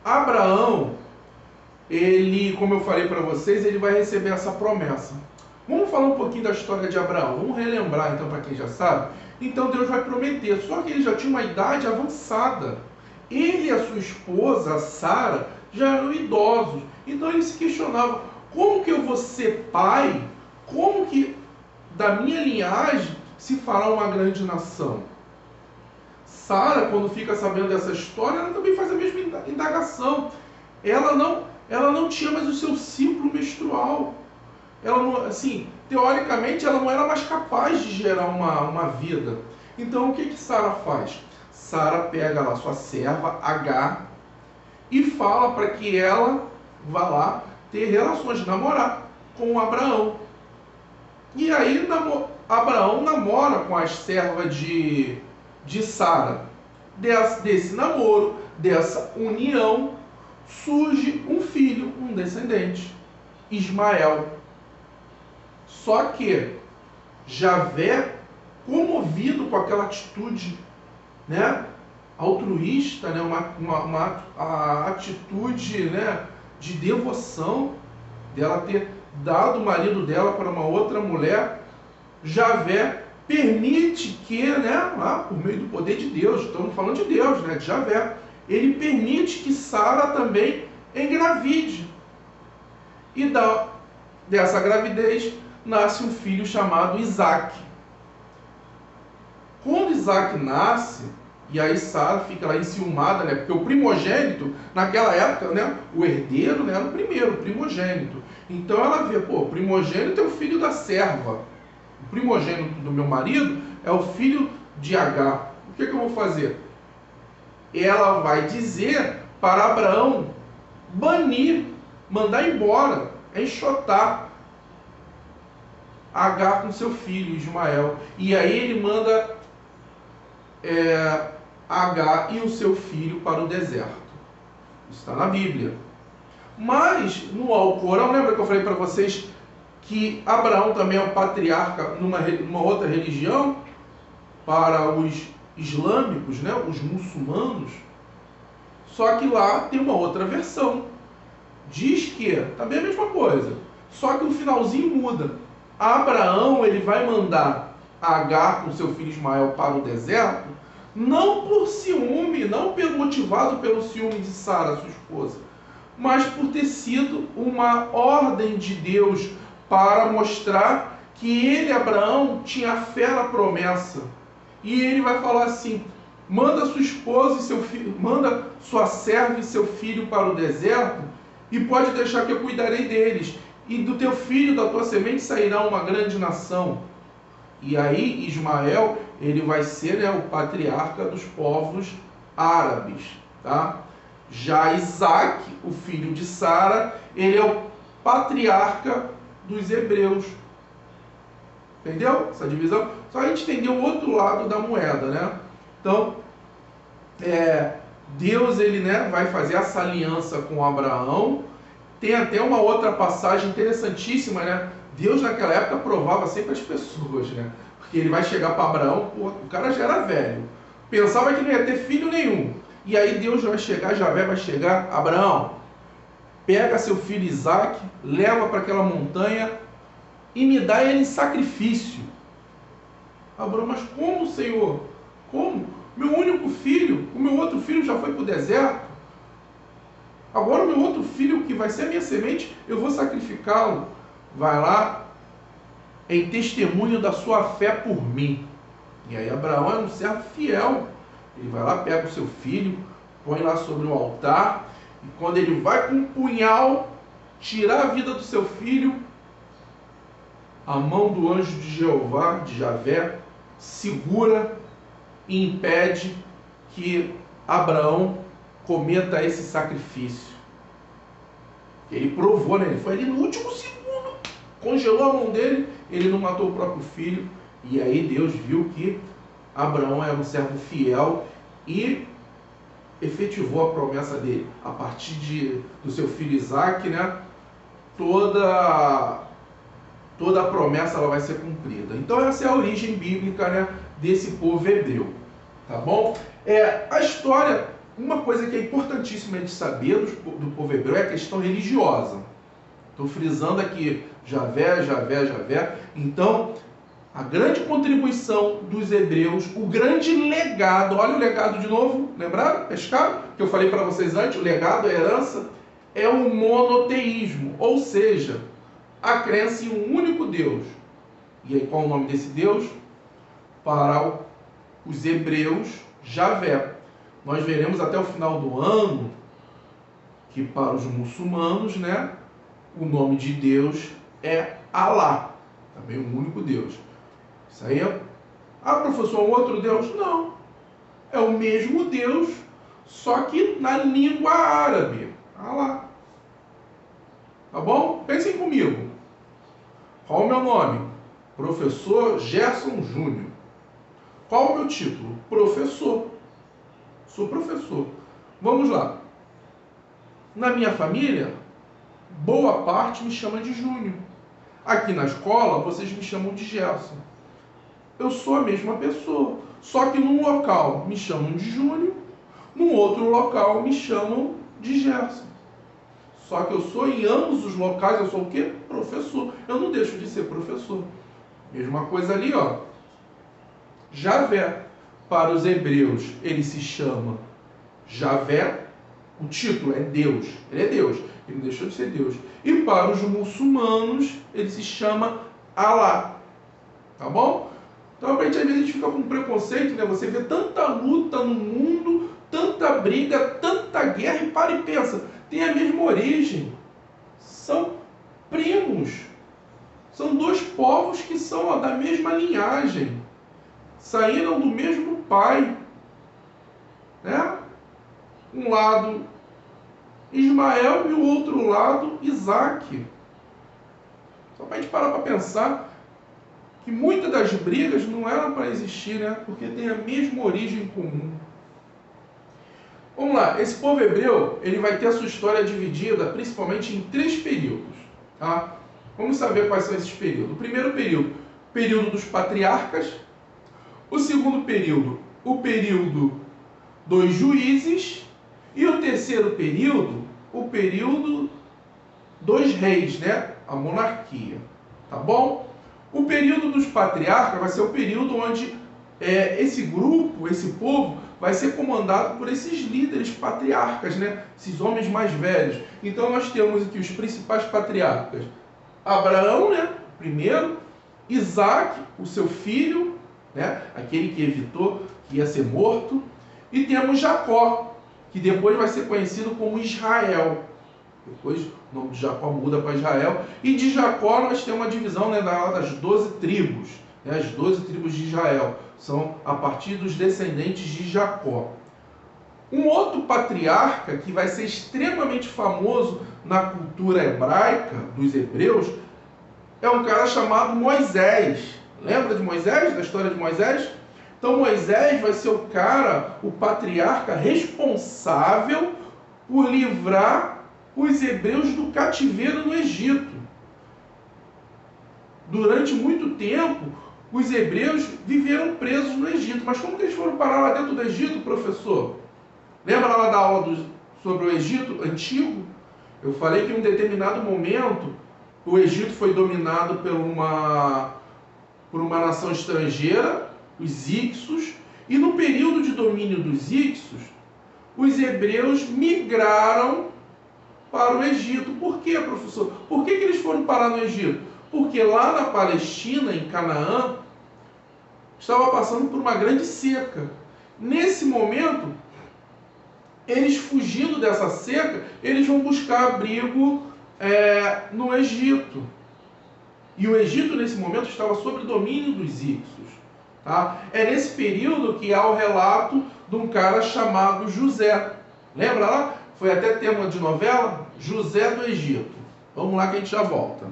Abraão, ele, como eu falei para vocês, ele vai receber essa promessa. Vamos falar um pouquinho da história de Abraão. Vamos relembrar, então, para quem já sabe. Então Deus vai prometer, só que ele já tinha uma idade avançada. Ele e a sua esposa, Sara, já eram idosos. Então ele se questionava, como que eu vou ser pai? Como que da minha linhagem se fará uma grande nação? Sara, quando fica sabendo dessa história, ela também faz a mesma indagação. Ela não tinha mais o seu ciclo menstrual. Ela não, assim, teoricamente, ela não era mais capaz de gerar uma vida. Então, o que Sara faz? Sara pega lá sua serva, Agar, e fala para que ela vá lá ter relações, namorar com Abraão. E aí, Abraão namora com as servas de Sara. Desse namoro, dessa união, surge um filho, um descendente, Ismael. Só que Javé, comovido com aquela atitude, né, altruísta, né, a atitude, né, de devoção, dela ter dado o marido dela para uma outra mulher, Javé permite que, né, por meio do poder de Deus, estamos falando de Deus, né, de Javé, ele permite que Sara também engravide. E dessa gravidez nasce um filho chamado Isaac. Quando Isaac nasce, e aí Sara fica lá enciumada, né, porque o primogênito, naquela época, né, o herdeiro, né, era o primeiro, o primogênito. Então ela vê, o primogênito é o filho da serva. O primogênito do meu marido é o filho de Agar. O que eu vou fazer? Ela vai dizer para Abraão banir, mandar embora, enxotar Agar com seu filho Ismael. E aí ele manda Agar e o seu filho para o deserto. Isso está na Bíblia. Mas no Alcorão, lembra que eu falei para vocês que Abraão também é o patriarca numa outra religião? Para os islâmicos, né, os muçulmanos. Só que lá tem uma outra versão. Diz que também é a mesma coisa, só que no finalzinho muda. Abraão, ele vai mandar Agar com seu filho Ismael para o deserto, não por ciúme, não motivado pelo ciúme de Sara, sua esposa, mas por ter sido uma ordem de Deus para mostrar que ele, Abraão, tinha fé na promessa. E ele vai falar assim: manda sua esposa e seu filho, manda sua serva e seu filho para o deserto, e pode deixar que eu cuidarei deles. E do teu filho, da tua semente, sairá uma grande nação. E aí Ismael, ele vai ser, né, o patriarca dos povos árabes, tá? Já Isaac, o filho de Sara, ele é o patriarca dos hebreus. Entendeu essa divisão? Só a gente entender o outro lado da moeda, né? Então, Deus, ele, né, vai fazer essa aliança com Abraão. Tem até uma outra passagem interessantíssima, né? Deus naquela época provava sempre as pessoas, né? Porque ele vai chegar para Abraão, o cara já era velho, pensava que não ia ter filho nenhum. E aí Deus vai chegar, Javé vai chegar: Abraão, pega seu filho Isaac, leva para aquela montanha e me dá ele em sacrifício. Abraão: mas como, Senhor? Como? Meu único filho, o meu outro filho já foi para o deserto. Agora o meu outro filho, que vai ser a minha semente, eu vou sacrificá-lo. Vai lá, em testemunho da sua fé por mim. E aí Abraão é um servo fiel. Ele vai lá, pega o seu filho, põe lá sobre o altar, e quando ele vai com um punhal tirar a vida do seu filho, a mão do anjo de Jeová, de Javé, segura e impede que Abraão cometa esse sacrifício. Ele provou, né? Ele foi ali no último segundo, congelou a mão dele, ele não matou o próprio filho. E aí Deus viu que Abraão era um servo fiel e efetivou a promessa dele. A partir do seu filho Isaac, né? Toda a promessa ela vai ser cumprida. Então essa é a origem bíblica, né, desse povo hebreu. Tá bom? A história uma coisa que é importantíssima de saber do povo hebreu é a questão religiosa. Estou frisando aqui, Javé, Javé, Javé. Então, a grande contribuição dos hebreus, o grande legado, olha o legado de novo, lembraram? Pescaram? Que eu falei para vocês antes, o legado, a herança, é o monoteísmo, ou seja, a crença em um único Deus. E aí qual é o nome desse Deus? Para os hebreus, Javé. Nós veremos até o final do ano que para os muçulmanos, né, o nome de Deus é Alá, também um único Deus. Isso aí é... Ah, professor, um outro Deus? Não. É o mesmo Deus, só que na língua árabe. Alá. Tá bom? Pensem comigo. Qual é o meu nome? Professor Gerson Júnior. Qual é o meu título? Professor. Sou professor. Vamos lá. Na minha família, boa parte me chama de Júnior. Aqui na escola, vocês me chamam de Gerson. Eu sou a mesma pessoa. Só que num local me chamam de Júnior, num outro local me chamam de Gerson. Só que eu sou em ambos os locais, eu sou o quê? Professor. Eu não deixo de ser professor. Mesma coisa ali, ó. Javé. Para os hebreus, ele se chama Javé. O título é Deus. Ele é Deus. Ele deixou de ser Deus. E para os muçulmanos, ele se chama Alá. Tá bom? Então, às vezes a gente fica com preconceito, né? Você vê tanta luta no mundo, tanta briga, tanta guerra, e para e pensa, tem a mesma origem. São primos. São dois povos que são, ó, da mesma linhagem. Saíram do mesmo pai. Né? Um lado Ismael e o outro lado Isaac. Só para a gente parar para pensar que muitas das brigas não eram para existir, né? Porque tem a mesma origem comum. Vamos lá, esse povo hebreu, ele vai ter a sua história dividida principalmente em 3 períodos. Tá? Vamos saber quais são esses períodos. O primeiro período, período dos patriarcas. O segundo período, o período dos juízes. E o terceiro período, o período dos reis, né? A monarquia. Tá bom? O período dos patriarcas vai ser o período onde esse grupo, esse povo, vai ser comandado por esses líderes patriarcas, né? Esses homens mais velhos. Então nós temos aqui os principais patriarcas. Abraão, né? Primeiro. Isaac, o seu filho, né? Aquele que evitou que ia ser morto. E temos Jacó, que depois vai ser conhecido como Israel. Depois o nome de Jacó muda para Israel. E de Jacó nós temos uma divisão, né, das 12 tribos. Né, as 12 tribos de Israel. São a partir dos descendentes de Jacó. Um outro patriarca que vai ser extremamente famoso na cultura hebraica, dos hebreus, é um cara chamado Moisés. Lembra de Moisés, da história de Moisés? Então Moisés vai ser o cara, o patriarca responsável por livrar os hebreus do cativeiro no Egito. Durante muito tempo, os hebreus viveram presos no Egito. Mas como que eles foram parar lá dentro do Egito, professor? Lembra lá da aula sobre o Egito antigo? Eu falei que em um determinado momento, o Egito foi dominado por uma nação estrangeira, os Hicsos, e no período de domínio dos Hicsos, os hebreus migraram para o Egito. Por quê, professor? Por que eles foram parar no Egito? Porque lá na Palestina, em Canaã, estava passando por uma grande seca. Nesse momento, eles fugindo dessa seca, eles vão buscar abrigo no Egito. E o Egito, nesse momento, estava sob o domínio dos Hicsos. Tá? É nesse período que há o relato de um cara chamado José. Lembra lá? Foi até tema de novela? José do Egito. Vamos lá que a gente já volta.